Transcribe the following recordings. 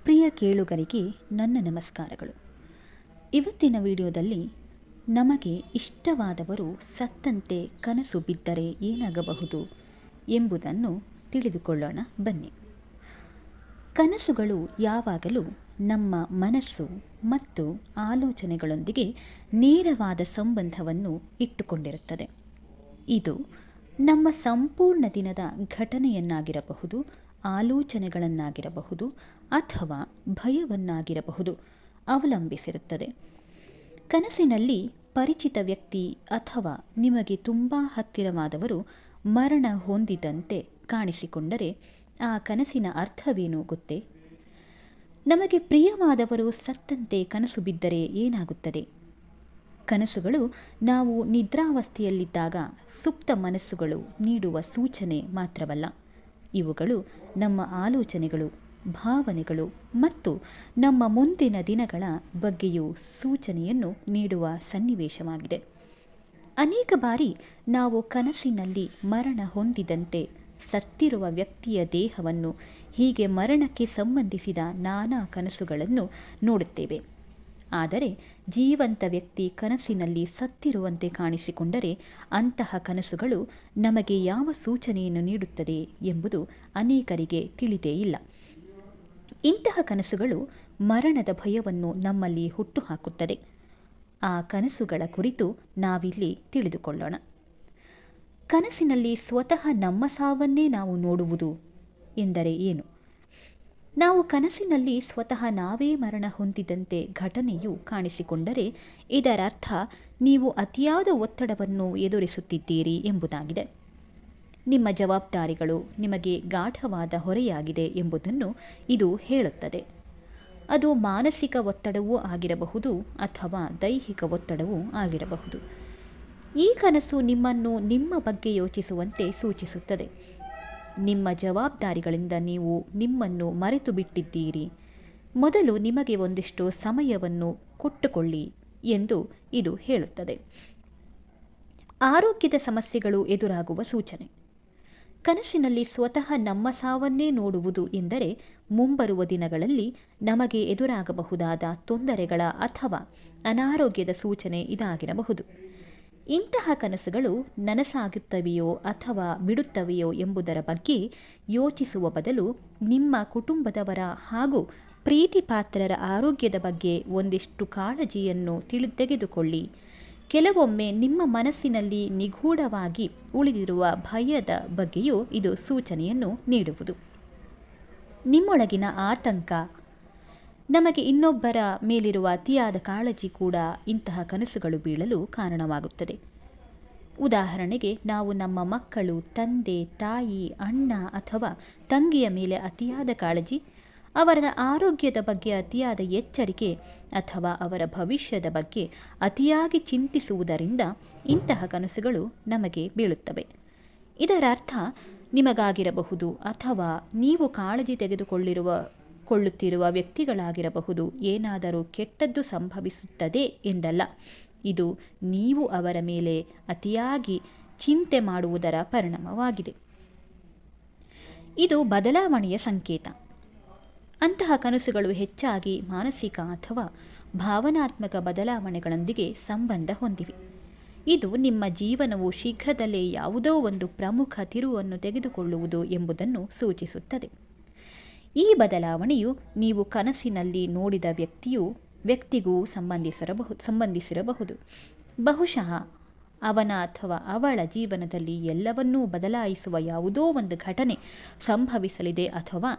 ಪ್ರಿಯ ಕೇಳುಗರಿಗೆ ನನ್ನ ನಮಸ್ಕಾರಗಳು. ಇವತ್ತಿನ ವಿಡಿಯೋದಲ್ಲಿ ನಮಗೆ ಇಷ್ಟವಾದವರು ಸತ್ತಂತೆ ಕನಸು ಬಿದ್ದರೆ ಏನಾಗಬಹುದು ಎಂಬುದನ್ನು ತಿಳಿದುಕೊಳ್ಳೋಣ ಬನ್ನಿ. ಕನಸುಗಳು ಯಾವಾಗಲೂ ನಮ್ಮ ಮನಸ್ಸು ಮತ್ತು ಆಲೋಚನೆಗಳೊಂದಿಗೆ ನೇರವಾದ ಸಂಬಂಧವನ್ನು ಇಟ್ಟುಕೊಂಡಿರುತ್ತದೆ. ಇದು ನಮ್ಮ ಸಂಪೂರ್ಣ ದಿನದ ಘಟನೆಯನ್ನಾಗಿರಬಹುದು, ಆಲೋಚನೆಗಳನ್ನಾಗಿರಬಹುದು ಅಥವಾ ಭಯವನ್ನಾಗಿರಬಹುದು ಅವಲಂಬಿಸಿರುತ್ತದೆ. ಕನಸಿನಲ್ಲಿ ಪರಿಚಿತ ವ್ಯಕ್ತಿ ಅಥವಾ ನಿಮಗೆ ತುಂಬ ಹತ್ತಿರವಾದವರು ಮರಣ ಹೊಂದಿದಂತೆ ಕಾಣಿಸಿಕೊಂಡರೆ ಆ ಕನಸಿನ ಅರ್ಥವೇನು ಗೊತ್ತೇ? ನಮಗೆ ಪ್ರಿಯವಾದವರು ಸತ್ತಂತೆ ಕನಸು ಬಿದ್ದರೆ ಏನಾಗುತ್ತದೆ? ಕನಸುಗಳು ನಾವು ನಿದ್ರಾವಸ್ಥೆಯಲ್ಲಿದ್ದಾಗ ಸುಪ್ತ ಮನಸ್ಸುಗಳು ನೀಡುವ ಸೂಚನೆ ಮಾತ್ರವಲ್ಲ, ಇವುಗಳು ನಮ್ಮ ಆಲೋಚನೆಗಳು, ಭಾವನೆಗಳು ಮತ್ತು ನಮ್ಮ ಮುಂದಿನ ದಿನಗಳ ಬಗ್ಗೆಯೂ ಸೂಚನೆಯನ್ನು ನೀಡುವ ಸನ್ನಿವೇಶವಾಗಿದೆ. ಅನೇಕ ಬಾರಿ ನಾವು ಕನಸಿನಲ್ಲಿ ಮರಣ ಹೊಂದಿದಂತೆ ಸತ್ತಿರುವ ವ್ಯಕ್ತಿಯ ದೇಹವನ್ನು, ಹೀಗೆ ಮರಣಕ್ಕೆ ಸಂಬಂಧಿಸಿದ ನಾನಾ ಕನಸುಗಳನ್ನು ನೋಡುತ್ತೇವೆ. ಆದರೆ ಜೀವಂತ ವ್ಯಕ್ತಿ ಕನಸಿನಲ್ಲಿ ಸತ್ತಿರುವಂತೆ ಕಾಣಿಸಿಕೊಂಡರೆ ಅಂತಹ ಕನಸುಗಳು ನಮಗೆ ಯಾವ ಸೂಚನೆಯನ್ನು ನೀಡುತ್ತದೆ ಎಂಬುದು ಅನೇಕರಿಗೆ ತಿಳಿದೇ ಇಲ್ಲ. ಇಂತಹ ಕನಸುಗಳು ಮರಣದ ಭಯವನ್ನು ನಮ್ಮಲ್ಲಿ ಹುಟ್ಟುಹಾಕುತ್ತದೆ. ಆ ಕನಸುಗಳ ಕುರಿತು ನಾವಿಲ್ಲಿ ತಿಳಿದುಕೊಳ್ಳೋಣ. ಕನಸಿನಲ್ಲಿ ಸ್ವತಃ ನಮ್ಮ ಸಾವನ್ನೇ ನಾವು ನೋಡುವುದು ಎಂದರೆ ಏನು? ನಾವು ಕನಸಿನಲ್ಲಿ ಸ್ವತಃ ನಾವೇ ಮರಣ ಹೊಂದಿದಂತೆ ಘಟನೆಯು ಕಾಣಿಸಿಕೊಂಡರೆ ಇದರರ್ಥ ನೀವು ಅತಿಯಾದ ಒತ್ತಡವನ್ನು ಎದುರಿಸುತ್ತಿದ್ದೀರಿ ಎಂಬುದಾಗಿದೆ. ನಿಮ್ಮ ಜವಾಬ್ದಾರಿಗಳು ನಿಮಗೆ ಗಾಢವಾದ ಹೊರೆಯಾಗಿದೆ ಎಂಬುದನ್ನು ಇದು ಹೇಳುತ್ತದೆ. ಅದು ಮಾನಸಿಕ ಒತ್ತಡವೂ ಆಗಿರಬಹುದು ಅಥವಾ ದೈಹಿಕ ಒತ್ತಡವೂ ಆಗಿರಬಹುದು. ಈ ಕನಸು ನಿಮ್ಮನ್ನು ನಿಮ್ಮ ಬಗ್ಗೆ ಯೋಚಿಸುವಂತೆ ಸೂಚಿಸುತ್ತದೆ. ನಿಮ್ಮ ಜವಾಬ್ದಾರಿಗಳಿಂದ ನೀವು ನಿಮ್ಮನ್ನು ಮರೆತು ಬಿಟ್ಟಿದ್ದೀರಿ. ಮೊದಲು ನಿಮಗೆ ಒಂದಿಷ್ಟು ಸಮಯವನ್ನು ಕೊಟ್ಟುಕೊಳ್ಳಿ ಎಂದು ಇದು ಹೇಳುತ್ತದೆ. ಆರೋಗ್ಯದ ಸಮಸ್ಯೆಗಳು ಎದುರಾಗುವ ಸೂಚನೆ. ಕನಸಿನಲ್ಲಿ ಸ್ವತಃ ನಮ್ಮ ಸಾವನ್ನೇ ನೋಡುವುದು ಎಂದರೆ ಮುಂಬರುವ ದಿನಗಳಲ್ಲಿ ನಮಗೆ ಎದುರಾಗಬಹುದಾದ ತೊಂದರೆಗಳ ಅಥವಾ ಅನಾರೋಗ್ಯದ ಸೂಚನೆ ಇದಾಗಿರಬಹುದು. ಇಂತಹ ಕನಸುಗಳು ನನಸಾಗುತ್ತವೆಯೋ ಅಥವಾ ಬಿಡುತ್ತವೆಯೋ ಎಂಬುದರ ಬಗ್ಗೆ ಯೋಚಿಸುವ ಬದಲು ನಿಮ್ಮ ಕುಟುಂಬದವರ ಹಾಗೂ ಪ್ರೀತಿಪಾತ್ರರ ಆರೋಗ್ಯದ ಬಗ್ಗೆ ಒಂದಿಷ್ಟು ಕಾಳಜಿಯನ್ನು ತೆಗೆದುಕೊಳ್ಳಿ. ಕೆಲವೊಮ್ಮೆ ನಿಮ್ಮ ಮನಸ್ಸಿನಲ್ಲಿ ನಿಗೂಢವಾಗಿ ಉಳಿದಿರುವ ಭಯದ ಬಗ್ಗೆಯೂ ಇದು ಸೂಚನೆಯನ್ನು ನೀಡುವುದು. ನಿಮ್ಮೊಳಗಿನ ಆತಂಕ, ನಮಗೆ ಇನ್ನೊಬ್ಬರ ಮೇಲಿರುವ ಅತಿಯಾದ ಕಾಳಜಿ ಕೂಡ ಇಂತಹ ಕನಸುಗಳು ಬೀಳಲು ಕಾರಣವಾಗುತ್ತದೆ. ಉದಾಹರಣೆಗೆ, ನಾವು ನಮ್ಮ ಮಕ್ಕಳು, ತಂದೆ, ತಾಯಿ, ಅಣ್ಣ ಅಥವಾ ತಂಗಿಯ ಮೇಲೆ ಅತಿಯಾದ ಕಾಳಜಿ, ಅವರ ಆರೋಗ್ಯದ ಬಗ್ಗೆ ಅತಿಯಾದ ಎಚ್ಚರಿಕೆ ಅಥವಾ ಅವರ ಭವಿಷ್ಯದ ಬಗ್ಗೆ ಅತಿಯಾಗಿ ಚಿಂತಿಸುವುದರಿಂದ ಇಂತಹ ಕನಸುಗಳು ನಮಗೆ ಬೀಳುತ್ತವೆ. ಇದರ ಅರ್ಥ ನಿಮಗಾಗಿರಬಹುದು ಅಥವಾ ನೀವು ಕಾಳಜಿ ತೆಗೆದುಕೊಳ್ಳುತ್ತಿರುವ ವ್ಯಕ್ತಿಗಳಾಗಿರಬಹುದು ಏನಾದರೂ ಕೆಟ್ಟದ್ದು ಸಂಭವಿಸುತ್ತದೆ ಎಂದಲ್ಲ. ಇದು ನೀವು ಅವರ ಮೇಲೆ ಅತಿಯಾಗಿ ಚಿಂತೆ ಮಾಡುವುದರ ಪರಿಣಾಮವಾಗಿದೆ. ಇದು ಬದಲಾವಣೆಯ ಸಂಕೇತ. ಅಂತಹ ಕನಸುಗಳು ಹೆಚ್ಚಾಗಿ ಮಾನಸಿಕ ಅಥವಾ ಭಾವನಾತ್ಮಕ ಬದಲಾವಣೆಗಳೊಂದಿಗೆ ಸಂಬಂಧ ಹೊಂದಿವೆ. ಇದು ನಿಮ್ಮ ಜೀವನವು ಶೀಘ್ರದಲ್ಲೇ ಯಾವುದೋ ಒಂದು ಪ್ರಮುಖ ತಿರುವನ್ನು ತೆಗೆದುಕೊಳ್ಳುವುದು ಎಂಬುದನ್ನು ಸೂಚಿಸುತ್ತದೆ. ಈ ಬದಲಾವಣೆಯು ನೀವು ಕನಸಿನಲ್ಲಿ ನೋಡಿದ ವ್ಯಕ್ತಿಗೂ ಸಂಬಂಧಿಸಿರಬಹುದು. ಬಹುಶಃ ಅವನ ಅಥವಾ ಅವಳ ಜೀವನದಲ್ಲಿ ಎಲ್ಲವನ್ನೂ ಬದಲಾಯಿಸುವ ಯಾವುದೋ ಒಂದು ಘಟನೆ ಸಂಭವಿಸಲಿದೆ ಅಥವಾ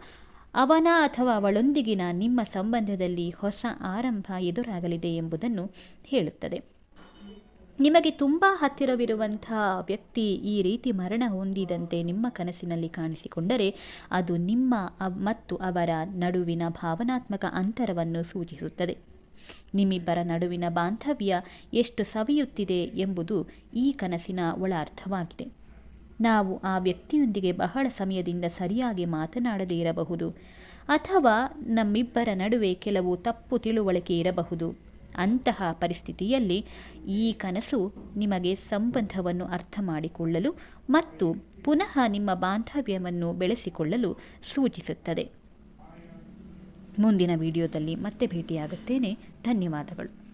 ಅವನ ಅಥವಾ ಅವಳೊಂದಿಗಿನ ನಿಮ್ಮ ಸಂಬಂಧದಲ್ಲಿ ಹೊಸ ಆರಂಭ ಎದುರಾಗಲಿದೆ ಎಂಬುದನ್ನು ಹೇಳುತ್ತದೆ. ನಿಮಗೆ ತುಂಬ ಹತ್ತಿರವಿರುವಂಥ ವ್ಯಕ್ತಿ ಈ ರೀತಿ ಮರಣ ಹೊಂದಿದಂತೆ ನಿಮ್ಮ ಕನಸಿನಲ್ಲಿ ಕಾಣಿಸಿಕೊಂಡರೆ ಅದು ನಿಮ್ಮ ಮತ್ತು ಅವರ ನಡುವಿನ ಭಾವನಾತ್ಮಕ ಅಂತರವನ್ನು ಸೂಚಿಸುತ್ತದೆ. ನಿಮ್ಮಿಬ್ಬರ ನಡುವಿನ ಬಾಂಧವ್ಯ ಎಷ್ಟು ಸವಿಯುತ್ತಿದೆ ಎಂಬುದು ಈ ಕನಸಿನ ಒಳ ಅರ್ಥವಾಗಿದೆ. ನಾವು ಆ ವ್ಯಕ್ತಿಯೊಂದಿಗೆ ಬಹಳ ಸಮಯದಿಂದ ಸರಿಯಾಗಿ ಮಾತನಾಡದೇ ಇರಬಹುದು ಅಥವಾ ನಮ್ಮಿಬ್ಬರ ನಡುವೆ ಕೆಲವು ತಪ್ಪು ತಿಳುವಳಿಕೆ ಇರಬಹುದು. ಅಂತಹ ಪರಿಸ್ಥಿತಿಯಲ್ಲಿ ಈ ಕನಸು ನಿಮಗೆ ಸಂಬಂಧವನ್ನು ಅರ್ಥ ಮಾಡಿಕೊಳ್ಳಲು ಮತ್ತು ಪುನಃ ನಿಮ್ಮ ಬಾಂಧವ್ಯವನ್ನು ಬೆಳೆಸಿಕೊಳ್ಳಲು ಸೂಚಿಸುತ್ತದೆ. ಮುಂದಿನ ವಿಡಿಯೋದಲ್ಲಿ ಮತ್ತೆ ಭೇಟಿಯಾಗುತ್ತೇನೆ. ಧನ್ಯವಾದಗಳು.